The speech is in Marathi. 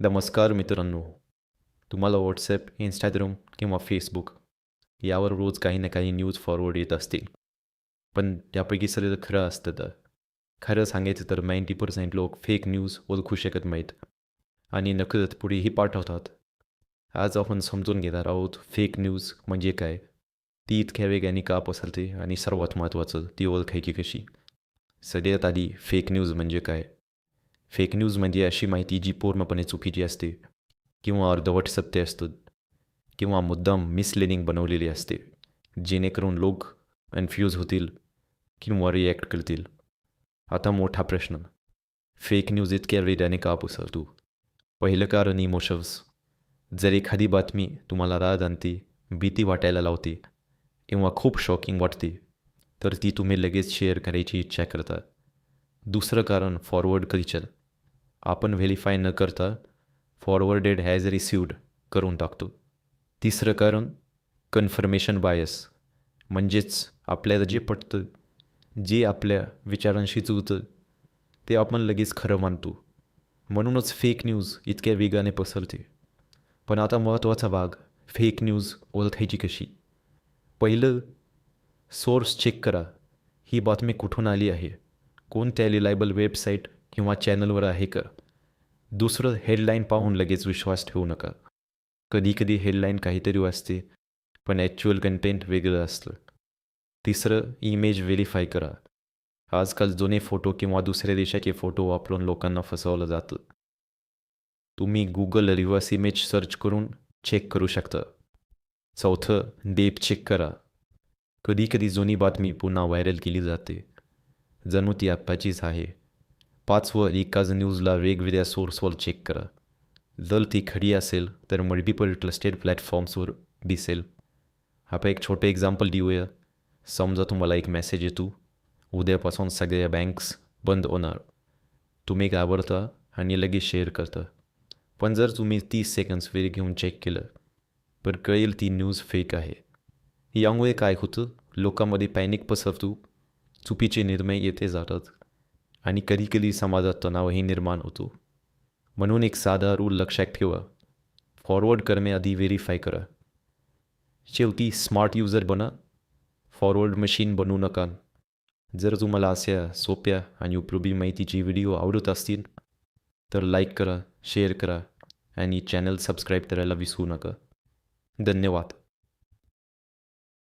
नमस्कार मित्रांनो. तुम्हाला व्हॉट्सॲप, इंस्टाग्राम किंवा फेसबुक यावर रोज काही ना काही न्यूज फॉरवर्ड येत असतील. पण त्यापैकी सगळं खरं असतं तर खरं सांगायचं तर 90% लोक फेक न्यूज ओळखू शकत नाहीत आणि नकळत पुढेही पाठवतात. आज आपण समजून घेणार आहोत फेक न्यूज म्हणजे काय, ती इतक्या वेगाने का पसरते आणि सर्वात महत्त्वाचं ती ओळखायची कशी. सगळ्यात आधी फेक न्यूज म्हणजे काय? फेक न्यूज म्हणजे अशी माहिती जी पूर्णपणे चुकीची असते किंवा अर्धवट सत्य असतं किंवा मुद्दाम मिसलिडिंग बनवलेली असते, जेणेकरून लोक कन्फ्यूज होतील किंवा रिॲक्ट करतील. आता मोठा प्रश्न, फेक न्यूज इतक्या वेगाने का पसरतो? पहिलं कारण इमोशन्स. जर एखादी बातमी तुम्हाला राग आणते, भीती वाटायला लावते किंवा खूप शॉकिंग वाटते, तर ती तुम्ही लगेच शेअर करायची इच्छा करता. दुसरं कारण फॉरवर्ड कल्चर. आपण व्हेरीफाय न करता फॉरवर्डेड हॅज रिसिव्ड करून टाकतो. तिसरं कारण कन्फर्मेशन बायस, म्हणजेच आपल्याला जे पटतं, जे आपल्या विचारांशी जुळतं, ते आपण लगेच खरं मानतो. म्हणूनच फेक न्यूज इतक्या वेगाने पसरते. पण आता महत्त्वाचा भाग, फेक न्यूज ओळखायची कशी? पहिलं, सोर्स चेक करा. ही बातमी कुठून आली आहे? कोणत्या रिलायबल वेबसाईट किंवा चॅनलवर आहे का? दुसरं, हेडलाईन पाहून लगेच विश्वास ठेवू नका. कधीकधी हेडलाईन काहीतरी वाचते, पण ॲक्च्युअल कंटेंट वेगळं असतं. तिसरं, इमेज व्हेरीफाय करा. आजकाल जुने फोटो किंवा दुसऱ्या देशाचे फोटो वापरून लोकांना फसवलं जातं. तुम्ही गुगल रिव्हर्स इमेज सर्च करून चेक करू शकता. चौथं, डेप चेक करा. कधीकधी जुनी बातमी पुन्हा व्हायरल केली जाते, जणू ती आत्ताचीच आहे. पाचवं, एकाच न्यूजला वेगवेगळ्या सोर्सवर चेक करा. जर ती खरी असेल तर मल्टिपल ट्रस्टेड प्लॅटफॉर्म्सवर दिसेल. आपण एक छोटं एक्झाम्पल देऊया. समजा तुम्हाला एक मेसेज येतो, उद्यापासून सगळ्या बँक्स बंद होणार. तुम्ही घाबरता आणि लगेच शेअर करता. पण जर तुम्ही 30 सेकंड्स वेळ घेऊन चेक केलं, तर कळेल ती न्यूज फेक आहे. यामुळे काय होतं, लोकांमध्ये पॅनिक पसरतो, चुकीचे निर्णय येते जातात आणि कधीकधी समाजात तणावही निर्माण होतो. म्हणून एक साधा रूल लक्षात ठेवा, फॉरवर्ड करण्याआधी व्हेरीफाय करा. शेवटी स्मार्ट युजर बना, फॉरवर्ड मशीन बनवू नका. जर तुम्हाला अशा सोप्या आणि उपयोगी माहितीची व्हिडिओ आवडत असतील तर लाईक करा, शेअर करा आणि चॅनल सबस्क्राईब करायला विसरू नका. धन्यवाद.